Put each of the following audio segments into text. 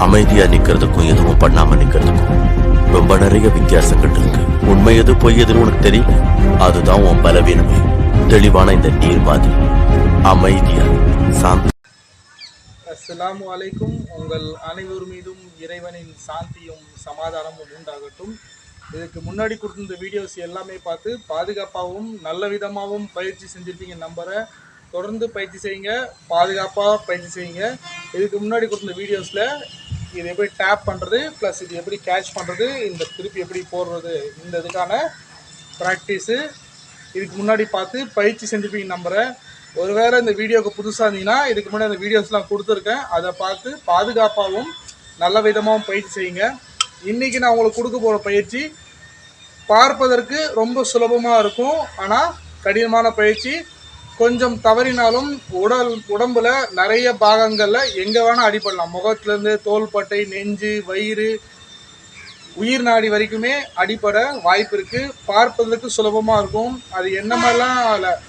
அமைதியா நிக்கிறதுக்கும் எதுவும் பண்ணாம நிக்கிறதுக்கும் ரொம்ப நிறைய வித்தியாசங்கள் இருக்கு. உண்மை எது பொய் எதுன்னு உனக்கு தெரியல. அதுதான் உன் பலவீனமே. தெளிவான இந்த நீர் மாதிரி அமைதியா சாந்தி. அஸ்ஸலாமு அலைக்கும். உங்கள் அனைவர் மீதும் இறைவனின் சாந்தியும் சமாதானமும் உண்டாகட்டும். இதுக்கு முன்னாடி கொடுத்திருந்த வீடியோஸ் எல்லாமே பார்த்து பாதுகாப்பாகவும் நல்ல விதமாகவும் பயிற்சி செஞ்சுருப்பீங்க நம்புகிறேன். தொடர்ந்து பயிற்சி செய்யுங்க, பாதுகாப்பாக பயிற்சி செய்யுங்க. இதுக்கு முன்னாடி கொடுத்த வீடியோஸில் இது எப்படி டேப் பண்ணுறது, ப்ளஸ் இது எப்படி கேட்ச் பண்ணுறது, இந்த திருப்பி எப்படி போடுறது, இந்த இதுக்கான ப்ராக்டிஸு இதுக்கு முன்னாடி பார்த்து பயிற்சி செஞ்சுருப்பீங்க நம்புகிறேன். ஒருவேளை இந்த வீடியோவுக்கு புதுசாக இருந்தீங்கன்னா இதுக்கு முன்னாடி அந்த வீடியோஸ்லாம் கொடுத்துருக்கேன், அதை பார்த்து பாதுகாப்பாகவும் நல்ல விதமாகவும் பயிற்சி செய்யுங்க. இன்றைக்கி நான் உங்களுக்கு கொடுக்க போகிற பயிற்சி பார்ப்பதற்கு ரொம்ப சுலபமாக இருக்கும், ஆனால் கடினமான பயிற்சி. கொஞ்சம் தவறினாலும் உடம்புல நிறைய பாகங்களில் எங்கே வேணால் அடிபடலாம். முகத்துலேருந்து தோள்பட்டை, நெஞ்சு, வயிறு, உயிர் நாடி வரைக்குமே அடிபட வாய்ப்பு இருக்குது. பார்ப்பதற்கு சுலபமாக இருக்கும். அது என்ன மாதிரிலாம் அதில்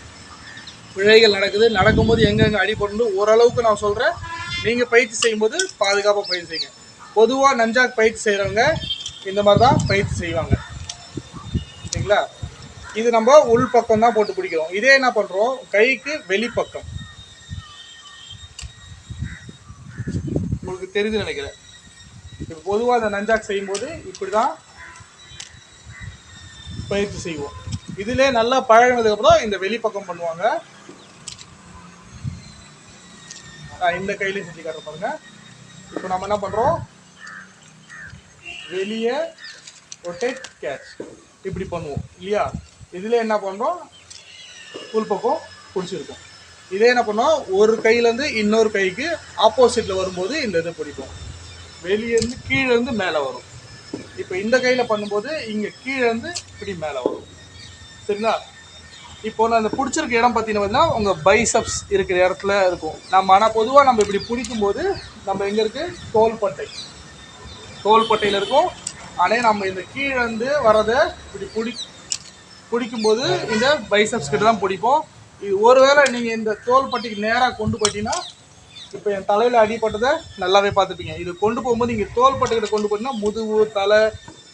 பிழைகள் நடக்கும்போது எங்கெங்கே அடிபடணும் ஓரளவுக்கு நான் சொல்கிறேன். நீங்கள் பயிற்சி செய்யும்போது பாதுகாப்பாக பயிற்சி செய்யுங்க. பொதுவாக நஞ்சாக் பயிற்சி செய்கிறவங்க இந்த மாதிரி தான் பயிற்சி செய்வாங்க, சரிங்களா? இது நம்ம உள் பக்கம் தான் போட்டு பிடிக்கிறோம். இதே என்ன பண்ணுறோம், கைக்கு வெளிப்பக்கம். உங்களுக்கு தெரியுதுன்னு நினைக்கிறேன். இப்போ பொதுவாக அந்த நஞ்சாக் செய்யும்போது இப்படி தான் பயிற்சி செய்வோம். இதிலே நல்லா பழகினதுக்கப்புறம் இந்த வெளிப்பக்கம் பண்ணுவாங்க. இந்த கையிலையும் செஞ்சு காட்டுற பாருங்க. இப்போ நம்ம என்ன பண்ணுறோம், வெளியே ரொட்டேட் கேட்ச் இப்படி பண்ணுவோம் இல்லையா? இதில் என்ன பண்ணுறோம், உள் பக்கம் பிடிச்சிருக்கோம். இதே என்ன பண்ணோம், ஒரு கையிலேருந்து இன்னொரு கைக்கு ஆப்போசிட்டில் வரும்போது இந்த இதை பிடிப்போம். வெளியேருந்து கீழேருந்து மேலே வரும். இப்போ இந்த கையில் பண்ணும்போது இங்கே கீழேருந்து இப்படி மேலே வரும், சரிங்களா? இப்போ நான் அந்த பிடிச்சிருக்க இடம் பார்த்தீங்கன்னா உங்கள் பைசப்ஸ் இருக்கிற இடத்துல இருக்கும். ஆனால் பொதுவாக நம்ம இப்படி பிடிக்கும்போது நம்ம எங்கே இருக்குது, தோள்பட்டையில் இருக்கும். ஆனால் நம்ம இந்த கீழேருந்து வரதை இப்படி பிடிக்கும்போது இந்த பைசப்ஸ் கிட்ட தான் பிடிப்போம். இது ஒருவேளை நீங்கள் இந்த தோள்பட்டைக்கு நேராக கொண்டு போயிட்டீங்கன்னா, இப்போ என் தலையில் அடிப்பட்டதை நல்லாவே பார்த்துப்பீங்க. இது கொண்டு போகும்போது நீங்கள் தோள்பட்டைக்கிட்ட கொண்டு போயிட்டீங்கன்னா முதுகு, தலை,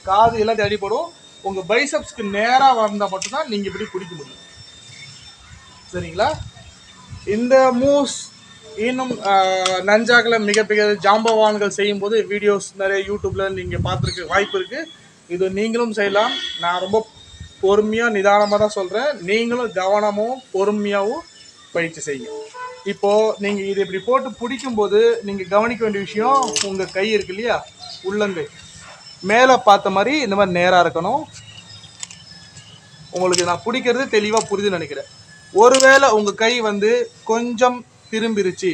காது எல்லாத்தையும் அடிப்படும். உங்கள் பைசப்ஸ்க்கு நேராக வந்தால் மட்டும்தான் நீங்கள் இப்படி பிடிக்க முடியும், சரிங்களா? இந்த மூவ்ஸ் இன்னும் நஞ்சாக்கில் மிகப்பெரிய ஜாம்பவான்கள் செய்யும்போது வீடியோஸ் நிறைய யூடியூப்பில் நீங்கள் பார்த்துருக்க வாய்ப்பு இருக்குது. இது நீங்களும் செய்யலாம். நான் ரொம்ப பொறுமையாக நிதானமாக தான் சொல்கிறேன். நீங்களும் கவனமும் பொறுமையாகவும் பயிற்சி செய்யுங்க. இப்போது நீங்கள் இது இப்படி போட்டு பிடிக்கும்போது நீங்கள் கவனிக்க வேண்டிய விஷயம், உங்கள் கை இருக்கு இல்லையா, உள்ளங்கை மேலே பார்த்த மாதிரி இந்த மாதிரி நேராக இருக்கணும். உங்களுக்கு நான் பிடிக்கிறது தெளிவாக புரியுதுன்னு நினைக்கிறேன். ஒருவேளை உங்கள் கை கொஞ்சம் திரும்பிருச்சு,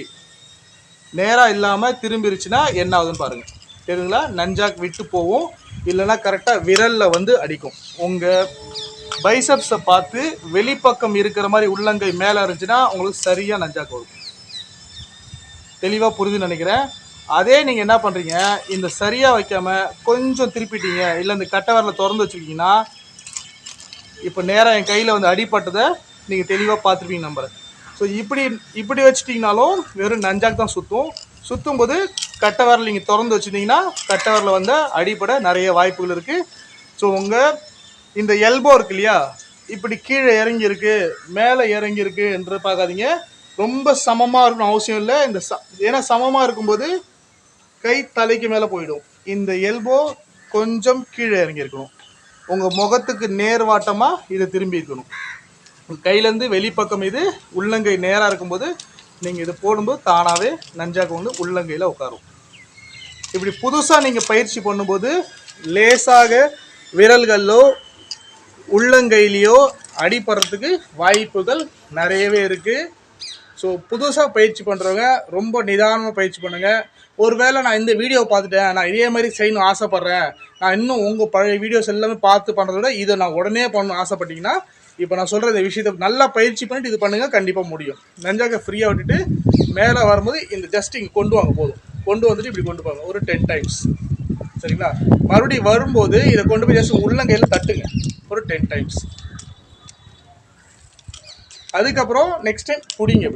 நேராக இல்லாமல் திரும்பிருச்சுன்னா என்ன ஆகுதுன்னு பாருங்கள், தெரியுங்களா? நஞ்சாக் விட்டு போவோம், இல்லைன்னா கரெக்டாக விரலில் அடிக்கும். உங்கள் பைசப்ஸை பார்த்து வெளிப்பக்கம் இருக்கிற மாதிரி உள்ளங்கை மேலே இருந்துச்சுன்னா உங்களுக்கு சரியாக நஞ்சாக் வரும். தெளிவாக புரியுதுன்னு நினைக்கிறேன். அதே நீங்கள் என்ன பண்ணுறீங்க, இந்த சரியாக வைக்காமல் கொஞ்சம் திருப்பிட்டீங்க, இல்லை இந்த கட்டை விரலை திறந்து வச்சுருக்கீங்கன்னா, இப்போ நேராக என் கையில் அடிப்பட்டதை நீங்கள் தெளிவாக பார்த்துருப்பீங்க நம்புறேன். ஸோ இப்படி வச்சுட்டிங்கனாலும் வெறும் நஞ்சாக் தான் சுற்றும் போது கட்டை விரல் நீங்கள் திறந்து வச்சுருந்தீங்கன்னா கட்டை விரலில் அடிப்பட நிறைய வாய்ப்புகள் இருக்குது. ஸோ உங்கள் இந்த எல்போ இருக்கு இல்லையா, இப்படி கீழே இறங்கியிருக்கு மேலே இறங்கியிருக்கு என்று பார்க்காதீங்க. ரொம்ப சமமாக இருக்கணும் அவசியம் இல்லை. ஏன்னா சமமாக இருக்கும்போது கை தலைக்கு மேலே போயிடும். இந்த எல்போ கொஞ்சம் கீழே இறங்கியிருக்கணும். உங்கள் முகத்துக்கு நேர்வாட்டமாக இதை திரும்பி இருக்கணும். கையிலேருந்து வெளிப்பக்கம் இது உள்ளங்கை நேராக இருக்கும்போது நீங்கள் இதை போடும்போது தானாகவே நஞ்சாக உள்ளங்கையில் உட்காரும். இப்படி புதுசாக நீங்கள் பயிற்சி பண்ணும்போது லேசாக விரல்களோ உள்ளங்கையிலையோ அடிப்படுறதுக்கு வாய்ப்புகள் நிறையவே இருக்குது. ஸோ புதுசாக பயிற்சி பண்ணுறவங்க ரொம்ப நிதானமாக பயிற்சி பண்ணுங்கள். ஒருவேளை நான் இந்த வீடியோவை பார்த்துட்டேன், நான் இதே மாதிரி செய்யணும் ஆசைப்பட்றேன், நான் இன்னும் உங்கள் பழைய வீடியோஸ் எல்லாமே பார்த்து பண்ணுறத விட இதை நான் உடனே பண்ணணும் ஆசைப்பட்டீங்கன்னா, இப்போ நான் சொல்கிற இந்த விஷயத்தை நல்லா பயிற்சி பண்ணிட்டு இது பண்ணுங்கள், கண்டிப்பாக முடியும். நஞ்சாக ஃப்ரீயாக விட்டுட்டு மேலே வரும்போது இந்த ஜஸ்ட் இங்கே கொண்டு வாங்க, போதும். கொண்டு வந்துட்டு இப்படி கொண்டு போங்க ஒரு 10 டைம்ஸ், சரிங்களா? மறுபடியும் வரும்போது இதை கொண்டு போய் ஜஸ்ட் உள்ளங்கையில் தட்டுங்க ஒரு 10 டைம்ஸ். அதுக்கப்புறம் நெக்ஸ்ட் டைம் பிடிங்க.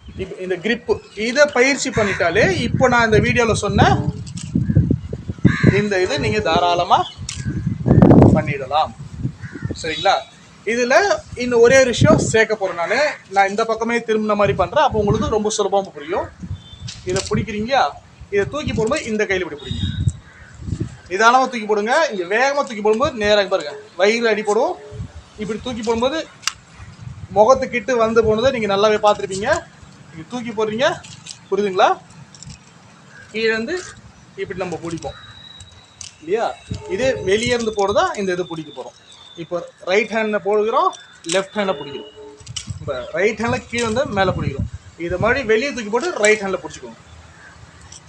இப்படி இப்போ இந்த grip இதை பயிற்சி பண்ணிட்டாலே இப்போ நான் இந்த வீடியோவில் சொன்ன இந்த இது நீங்கள் தாராளமாக பண்ணிடலாம். சரிங்களா? இதில் இன்னும் ஒரே ஒரு விஷயம் சேர்க்க போகிறேன். நான் இந்த பக்கமே திரும்பின மாதிரி பண்ணுறேன். அப்போ உங்களுக்கு ரொம்ப சுலபமாக புரியும். இதை பிடிக்கிறீங்களா? இதை தூக்கி போடும்போது இந்த கையில் இப்படி பிடிங்க. நிதானமாக தூக்கி போடுங்க. இங்கே வேகமாக தூக்கி போடும்போது நேராக பாருங்க வயிறு அடிப்படும். இப்படி தூக்கி போடும்போது முகத்துக்கிட்டு வந்து போனதை நீங்கள் நல்லாவே பார்த்துருப்பீங்க. நீங்கள் தூக்கி போடுறீங்க, புரியுதுங்களா? கீழே இருந்து இப்படி நம்ம பிடிப்போம் இல்லையா? இதே வெளியே இருந்து போடுறதா இந்த இது பிடிக்க போகிறோம். இப்போ ரைட் ஹேண்டில் போடுகிறோம், லெஃப்ட் ஹேண்டில் பிடிக்கிறோம். இப்போ ரைட் ஹேண்டில் கீழே வந்து மேலே பிடிக்கிறோம். இதை மாதிரி வெளியே தூக்கி போட்டு ரைட் ஹேண்டில் பிடிச்சிக்கோங்க.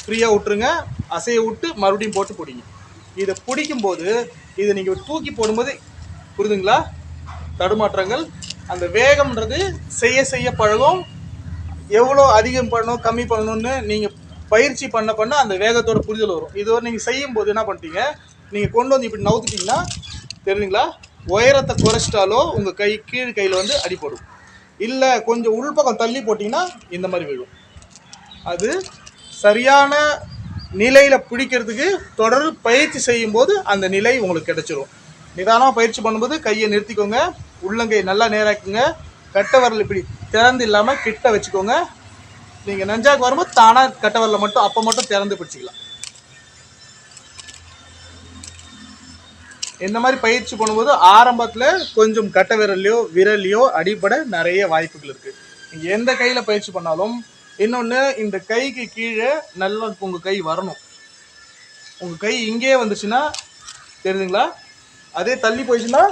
ஃப்ரீயாக விட்டுருங்க, அசையை விட்டு மறுபடியும் போட்டு பிடிங்க. இதை பிடிக்கும்போது இதை நீங்கள் தூக்கி போடும்போது புரியுதுங்களா? தடுமாற்றங்கள் அந்த வேகம்ன்றது செய்ய பழகும். எவ்வளோ அதிகம் பண்ணணும் கம்மி பண்ணணும்னு நீங்கள் பயிற்சி பண்ண அந்த வேகத்தோட புரிதல் வரும். இது நீங்கள் செய்யும்போது என்ன பண்ணிட்டீங்க, நீங்கள் கொண்டு வந்து இப்படி நவுத்திட்டீங்கன்னா தெரியுதுங்களா? உயரத்தை குறைச்சிட்டாலோ உங்கள் கீழ் கையில் வந்து அடிப்படும். இல்லை கொஞ்சம் உள்பக்கம் தள்ளி போட்டிங்கன்னா இந்த மாதிரி விழும். அது சரியான நிலையில் பிடிக்கிறதுக்கு தொடர் பயிற்சி செய்யும்போது அந்த நிலை உங்களுக்கு கிடைச்சிரும். நிதானமாக பயிற்சி பண்ணும்போது கையை நிறுத்திக்கோங்க, உள்ளங்கை நல்லா நேராக்குங்க, கட்டை விரல் இப்படி திறந்து இல்லாமல் கிட்ட வச்சுக்கோங்க. நீங்கள் நஞ்சாக்கு வரும்போது தானாக கட்டை விரலை மட்டும் அப்போ மட்டும் திறந்து பிடிச்சிக்கலாம். இந்த மாதிரி பயிற்சி பண்ணும்போது ஆரம்பத்தில் கொஞ்சம் கட்டை விரல்லையோ அடிபட நிறைய வாய்ப்புகள் இருக்குது. நீங்கள் எந்த கையில் பயிற்சி பண்ணாலும் இன்னொன்று, இந்த கைக்கு கீழே நல்லா உங்கள் கை வரணும். உங்கள் கை இங்கே வந்துச்சுன்னா தெரியுதுங்களா? அதே தள்ளி போயிடுச்சுன்னா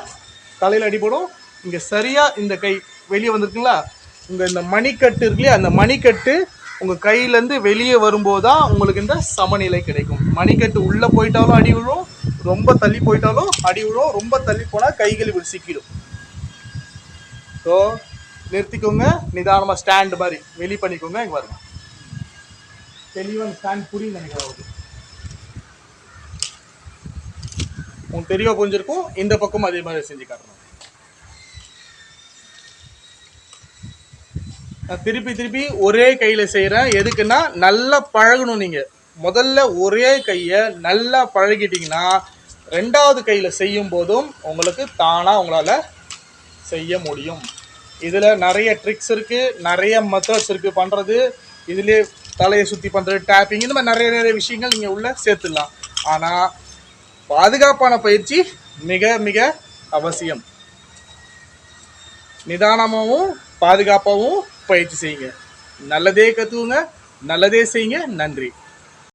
தலையில் அடிபடும். இங்கே சரியாக இந்த கை வெளியே வந்துருக்குங்களா? உங்கள் இந்த மணிக்கட்டு இருக்குல்லையா, அந்த மணிக்கட்டு உங்கள் கையிலேருந்து வெளியே வரும்போது தான் உங்களுக்கு இந்த சமநிலை கிடைக்கும். மணிக்கட்டு உள்ளே போயிட்டாலும் அடி விழும், ரொம்ப தள்ளி போயிட்டாலும் அடி விழும். ரொம்ப தள்ளி போனால் கைகள் இப்படி சிக்கிடும். ஸோ நிறுத்திக்கோங்க, நிதானமாக ஸ்டாண்டு மாதிரி வெளி பண்ணிக்கோங்க. இங்கே பாருங்க, தெளிவாக ஸ்டாண்ட் புரியும் நினைக்கிறேன். உங்களுக்கு தெளிவாக புரிஞ்சிருக்கும். இந்த பக்கம் அதே மாதிரி செஞ்சு காட்டணும். நான் திருப்பி ஒரே கையில் செய்கிறேன். எதுக்குன்னா நல்லா பழகணும். நீங்கள் முதல்ல ஒரே கையை நல்லா பழகிட்டீங்கன்னா ரெண்டாவது கையில் செய்யும் போதும் உங்களுக்கு தானாக உங்களால் செய்ய முடியும். இதில் நிறைய ட்ரிக்ஸ் இருக்குது, நிறைய மெத்தட்ஸ் இருக்குது பண்ணுறது. இதுலேயே தலையை சுற்றி பண்ணுறது, டேப்பிங், இந்த மாதிரி நிறைய விஷயங்கள் நீங்கள் உள்ளே சேர்த்துடலாம். ஆனால் பாதுகாப்பான பயிற்சி மிக மிக அவசியம். நிதானமாகவும் பாதுகாப்பாகவும் பயிற்சி செய்யுங்க. நல்லதே கற்றுக்குங்க, நல்லதே செய்யுங்க. நன்றி.